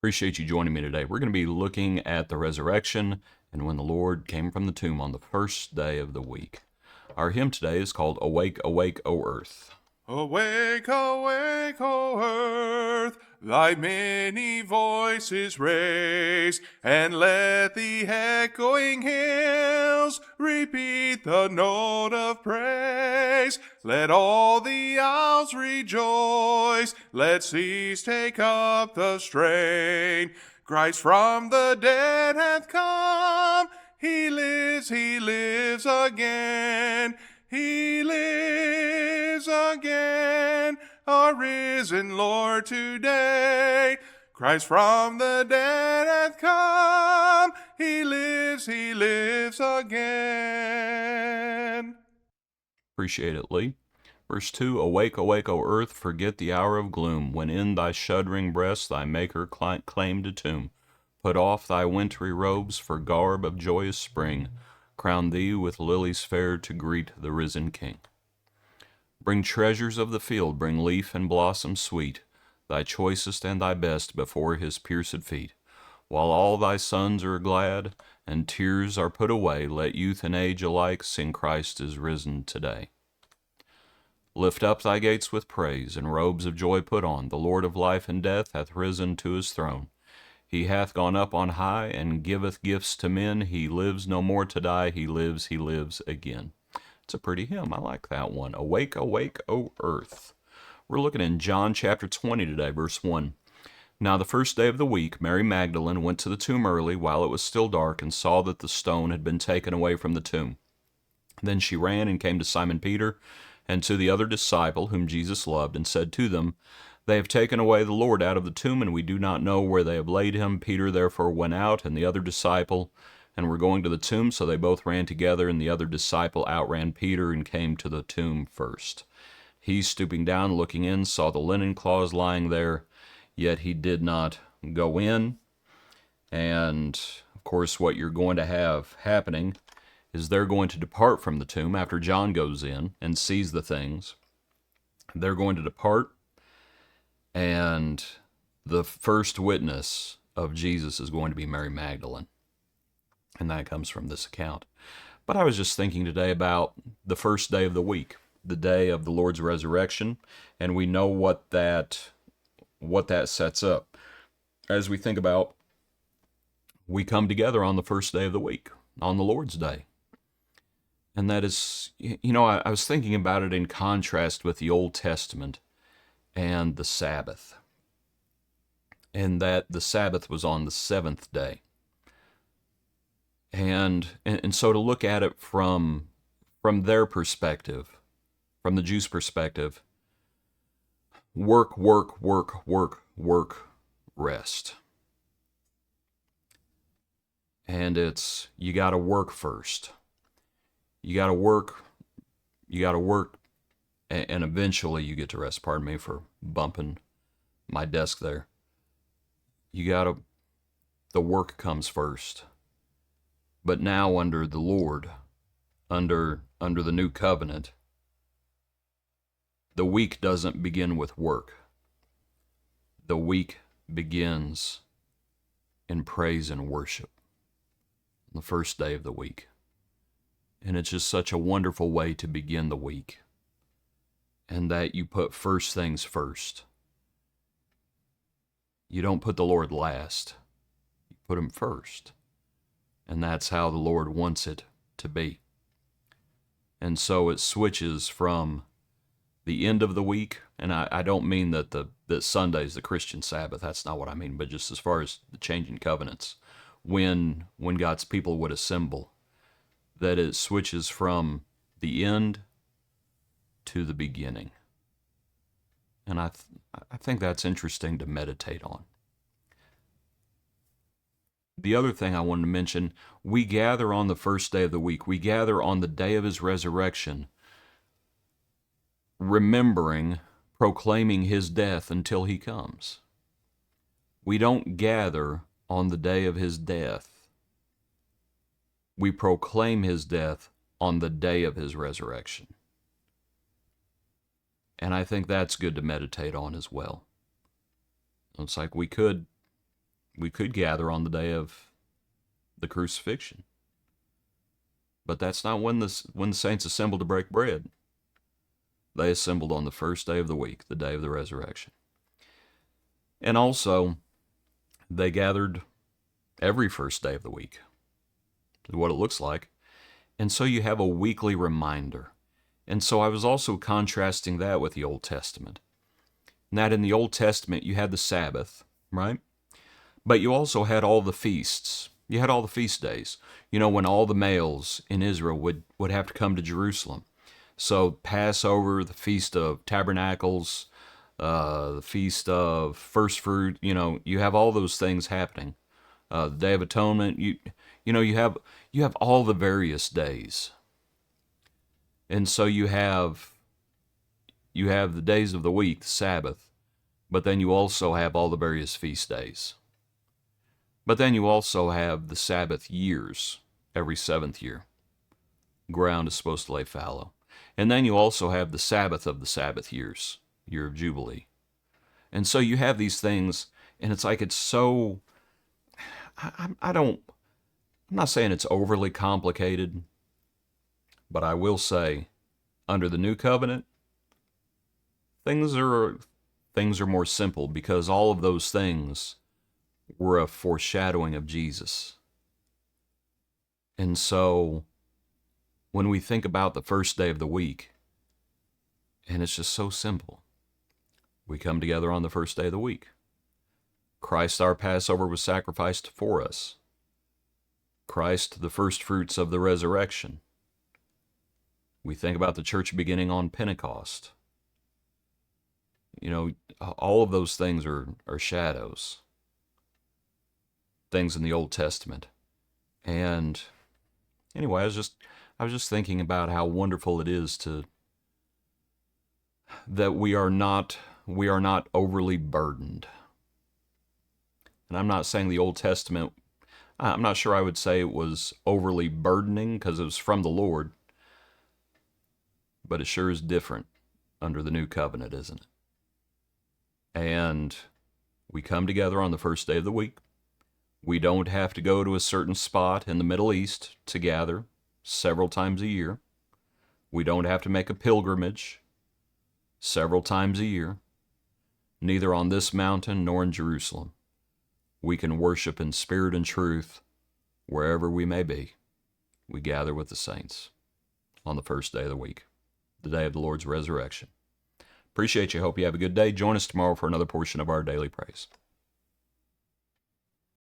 Appreciate you joining me today. We're going to be looking at the resurrection and when the Lord came from the tomb on the first day of the week. Our hymn today is called Awake, Awake, O Earth. Awake, awake, O earth, thy many voices raise, and let the echoing hills repeat the note of praise. Let all the isles rejoice, let seas take up the strain. Christ from the dead hath come, he lives again. He lives again, our risen Lord today. Christ from the dead hath come, he lives again. Appreciate it, Lee. Verse 2, Awake, awake, O earth, forget the hour of gloom, when in thy shuddering breast thy Maker claimed a tomb. Put off thy wintry robes for garb of joyous spring, crown thee with lilies fair to greet the risen King. Bring treasures of the field, bring leaf and blossom sweet, thy choicest and thy best before his pierced feet. While all thy sons are glad, and tears are put away, let youth and age alike sing Christ is risen today. Lift up thy gates with praise, and robes of joy put on. The Lord of life and death hath risen to his throne. He hath gone up on high, and giveth gifts to men. He lives no more to die, he lives again. It's a pretty hymn. I like that one. Awake, awake, O earth. We're looking in John chapter 20 today, verse 1. Now the first day of the week, Mary Magdalene went to the tomb early while it was still dark, and saw that the stone had been taken away from the tomb. Then she ran and came to Simon Peter and to the other disciple whom Jesus loved, and said to them, They have taken away the Lord out of the tomb, and we do not know where they have laid him. Peter therefore went out, and the other disciple, and were going to the tomb. So they both ran together, and the other disciple outran Peter and came to the tomb first. He, stooping down, looking in, saw the linen cloths lying there, yet he did not go in. And, of course, what you're going to have happening is they're going to depart from the tomb after John goes in and sees the things. They're going to depart, and the first witness of Jesus is going to be Mary Magdalene. And that comes from this account. But I was just thinking today about the first day of the week, the day of the Lord's resurrection, and we know what that sets up. As we think about, we come together on the first day of the week, on the Lord's Day. And that is, I was thinking about it in contrast with the Old Testament and the Sabbath. And that the Sabbath was on the seventh day. And so to look at it from their perspective, from the Jews' perspective, work, work, work, work, work, rest. And it's, you got to work first. You got to work, and eventually you get to rest. Pardon me for bumping my desk there. The work comes first. But now under the Lord, under the new covenant, the week doesn't begin with work. The week begins in praise and worship, the first day of the week. And it's just such a wonderful way to begin the week. And that you put first things first. You don't put the Lord last. You put him first. And that's how the Lord wants it to be. And so it switches from the end of the week, and I don't mean that Sunday is the Christian Sabbath. That's not what I mean, but just as far as the changing covenants, when God's people would assemble, that it switches from the end to the beginning. And I think that's interesting to meditate on. The other thing I wanted to mention, we gather on the first day of the week. We gather on the day of his resurrection, remembering, proclaiming his death until he comes. We don't gather on the day of his death. We proclaim his death on the day of his resurrection. And I think that's good to meditate on as well. It's like we could We could gather on the day of the crucifixion. But that's not when the saints assembled to break bread. They assembled on the first day of the week, the day of the resurrection. And also, they gathered every first day of the week, is what it looks like. And so you have a weekly reminder. And so I was also contrasting that with the Old Testament. And that in the Old Testament, you had the Sabbath, right? But you also had all the feasts. You had all the feast days. You know, when all the males in Israel would have to come to Jerusalem. So Passover, the Feast of Tabernacles, the Feast of First Fruit, you know, you have all those things happening. The Day of Atonement, you have all the various days. And so you have the days of the week, the Sabbath, but then you also have all the various feast days. But then you also have the Sabbath years, every 7th year. Ground is supposed to lay fallow. And then you also have the Sabbath of the Sabbath years, year of Jubilee. And so you have these things, and it's like it's so, I'm not saying it's overly complicated, but I will say, under the new covenant, things are more simple because all of those things were a foreshadowing of Jesus. And so when we think about the first day of the week, and it's just so simple. We come together on the first day of the week. Christ, our Passover, was sacrificed for us. Christ, the first fruits of the resurrection. We think about the church beginning on Pentecost. You know, all of those things are shadows. Things in the Old Testament. And anyway, I was just thinking about how wonderful it is that we are not overly burdened. And I'm not saying the Old Testament, I'm not sure I would say it was overly burdening because it was from the Lord, but it sure is different under the new covenant, isn't it? And we come together on the first day of the week. We don't have to go to a certain spot in the Middle East to gather several times a year. We don't have to make a pilgrimage several times a year, neither on this mountain nor in Jerusalem. We can worship in spirit and truth wherever we may be. We gather with the saints on the first day of the week, the day of the Lord's resurrection. Appreciate you. Hope you have a good day. Join us tomorrow for another portion of our daily praise.